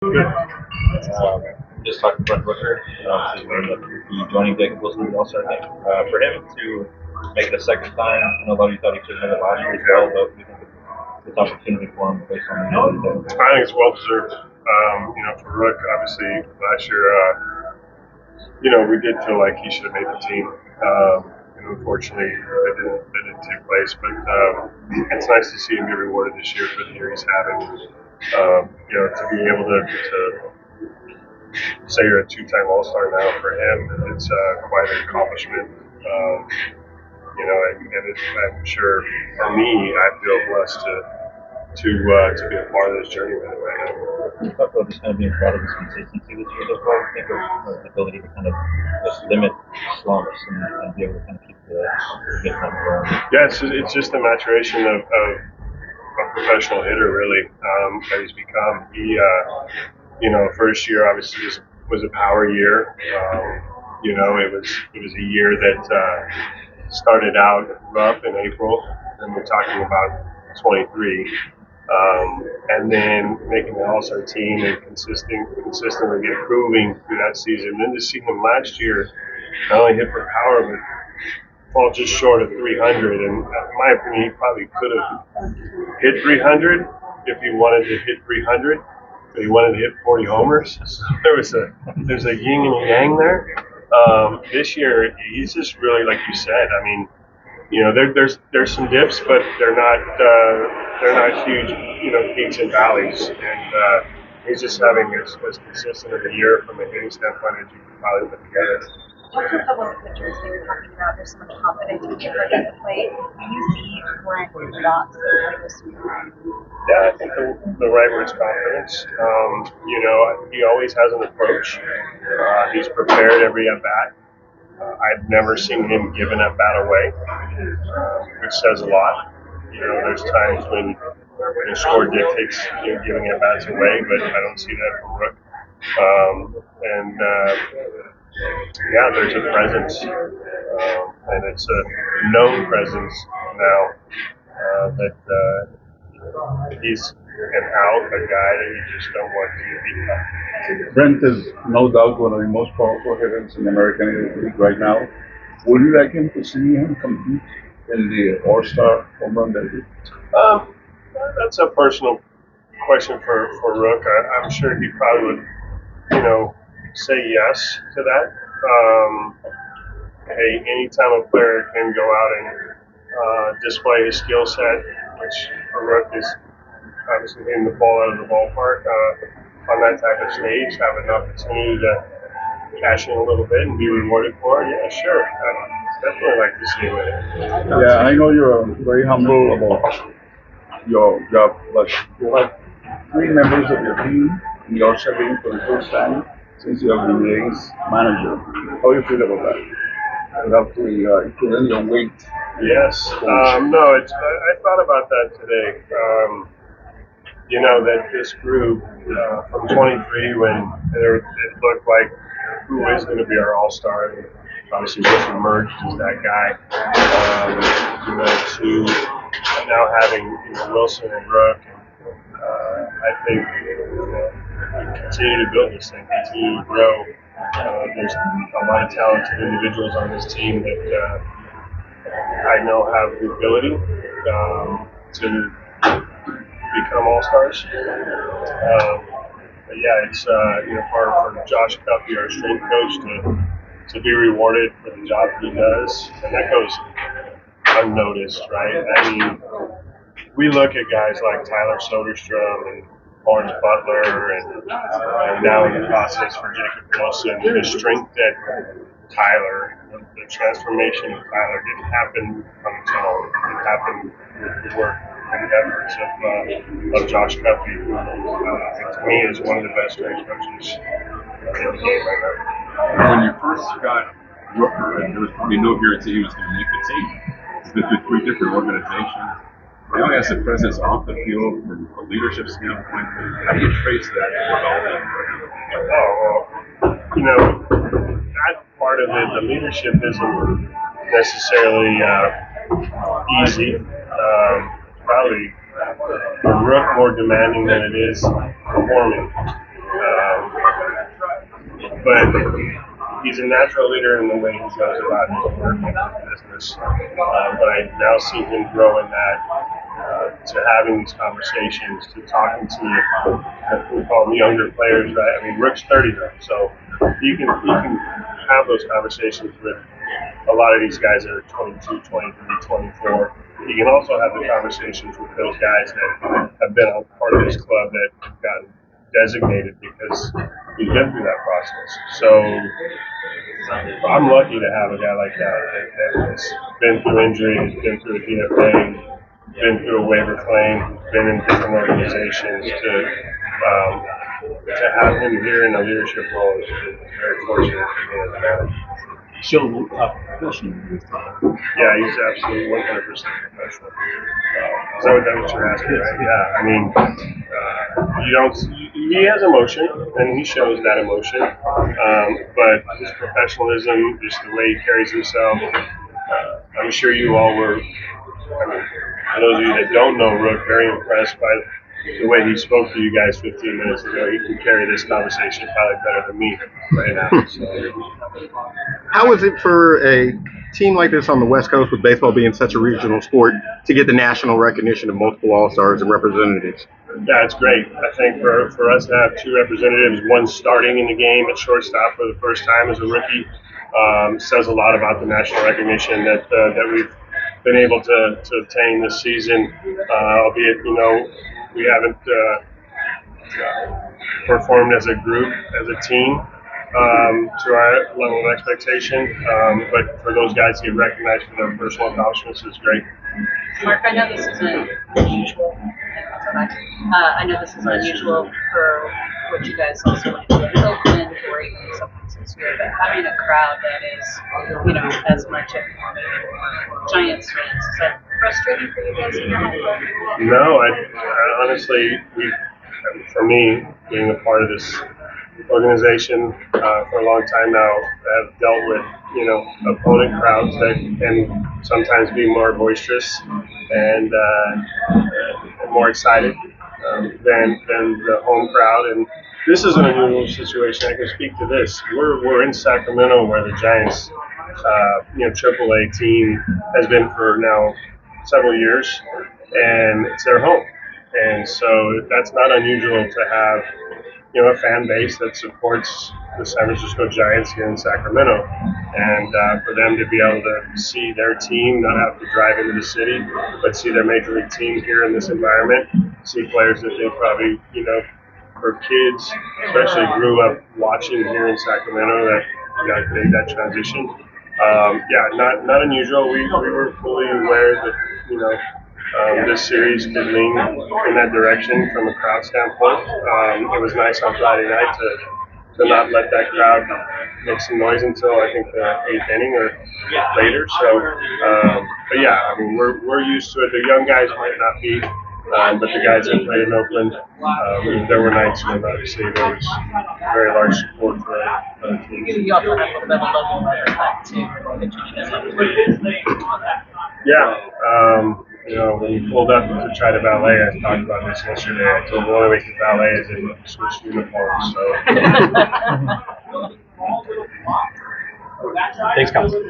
Good. Just talking about Booker, you joining Jacob Wilson in the All-Star game. For him to make it a second time, although you thought he should have made it last year as well, but we think it's an opportunity for him based on the I think it's well deserved. For Rook, obviously last year, we did feel like he should have made the team. Unfortunately, that didn't take place. But it's nice to see him get rewarded this year for the year he's having. To be able to say you're a two-time All-Star now for him, it's quite an accomplishment. I'm sure for me, I feel blessed to be a part of this journey with him right now. You talked about just kind of being proud of his consistency this year so far. I think of the ability to kind of just limit slumps and be able to kind of keep the get kind of going. Yeah, it's just the maturation of a professional hitter, really, that he's become. He, first year obviously was a power year. It was a year that started out rough in April, and we're talking about 23. And then making the All-Star team and consistently improving through that season. Then to see him last year not only hit for power, but fall just short of 300. And in my opinion, he probably could have hit 300 if he wanted to hit 300, but he wanted to hit 40 homers. So there's a yin and a yang there. This year, he's just really, like you said, I mean, there's some dips, but they're not huge, peaks and valleys. And he's just having as consistent of a year from a hitting standpoint as you could probably put together. What's your couple of pitchers they were talking about? There's so much confidence when you at the plate. Do you see Brent in the dots this week? Yeah, I think the right word is confidence. He always has an approach. He's prepared every at bat. I've never seen him give an at bat away, which says a lot. There's times when the score dictates giving at bats away, but I don't see that from Rook. There's a presence, and it's a known presence now that he's an out, a guy that you just don't want to beat. Brent is no doubt one of the most powerful hitters in the American League right now. Would you like him to see him compete in the All-Star home run derby? That's a personal question for Rook. I'm sure he probably would, say yes to that. Anytime a player can go out and display his skill set, which for Rook is obviously hitting the ball out of the ballpark on that type of stage, have an opportunity to cash in a little bit and be rewarded for it. Yeah, sure. I'd definitely like to see it. Yeah, I know you're very humble about your job, but you have three members of your team in the All-Star game for the first time since you have been the A's manager. How do you feel about that? You have to include your weight. Yes. No, I thought about that today. That this group from 23, when it looked like who is going to be our All-Star, and obviously Wilson emerged as that guy. To now having Wilson and Rook, I think continue to build this thing, continue to grow. There's a lot of talented individuals on this team that I know have the ability to become All-Stars. But yeah, it's for Josh Cuffey, our strength coach, to be rewarded for the job he does, and that goes unnoticed, right? I mean, we look at guys like Tyler Soderstrom and Barnes Butler, and now in the process for Jacob Wilson, the strength that Tyler, the transformation of Tyler didn't happen on its own. It happened with the work and the efforts of Josh Cuffey, who to me is one of the best strength coaches in the game right now. When you first got Rooker, and there was probably no guarantee he was going to make the team. He's been through three different organizations. He only has a presence off the field from a leadership standpoint. How do you trace that development for him? That part of it, the leadership isn't necessarily easy. Probably for Rook more demanding than it is performing. but he's a natural leader in the way he goes about his work and his business. But I now see him grow in that, to having these conversations, to talking to we call them younger players, right? I mean, Rick's 30 now, so you can have those conversations with a lot of these guys that are 22, 23, 24. You can also have the conversations with those guys that have been a part of this club that have gotten designated because we've been through that process. So I'm lucky to have a guy like that has been through injury, has been through a DFA, been through a waiver claim, been in different organizations. To have him here in a leadership role is very fortunate for me as a manager. Show professional. Yeah, he's absolutely 100% professional. Is that what you're asking, right? Yeah, I mean, you don't. He has emotion, and he shows that emotion. But his professionalism, just the way he carries himself, I'm sure you all were. I mean, for those of you that don't know Rook, very impressed by the way he spoke to you guys 15 minutes ago. He can carry this conversation probably better than me right now. So. How is it for a team like this on the West Coast, with baseball being such a regional sport, to get the national recognition of multiple All-Stars and representatives? Yeah, it's great. I think for us to have two representatives, one starting in the game at shortstop for the first time as a rookie, says a lot about the national recognition that we've been able to obtain this season. Albeit, we haven't performed as a group, as a team, to our level of expectation. But for those guys to get recognized for their personal accomplishments is great. Mark, I know this isn't unusual. I know this is unusual for what you guys also went to in Oakland or even some places here, but having a crowd that is, as much of Giants fans, is that frustrating for you guys in your home? No, I honestly, for me, being a part of this organization for a long time now, have dealt with opponent crowds that can sometimes be more boisterous and more excited than the home crowd. And this is an unusual situation. I can speak to this. We're in Sacramento, where the Giants, AAA team has been for now several years, and it's their home. And so that's not unusual to have a fan base that supports the San Francisco Giants here in Sacramento, and for them to be able to see their team, not have to drive into the city, but see their major league team here in this environment, see players that they probably, for kids, especially grew up watching here in Sacramento that made that transition. Not unusual. We were fully aware that this series could lean in that direction from a crowd standpoint. It was nice on Friday night to not let that crowd make some noise until I think the 8th inning or later. So, but yeah, I mean we're used to it. The young guys might not be, but the guys that played in Oakland, there were nights when obviously there was very large support for the team. You also have a little bit of a local effect too, that you guys have to do. Yeah. When we pulled up to try to valet, I talked about this yesterday. I told the only way to valet is if you switch uniforms. So. Thanks, Kyle.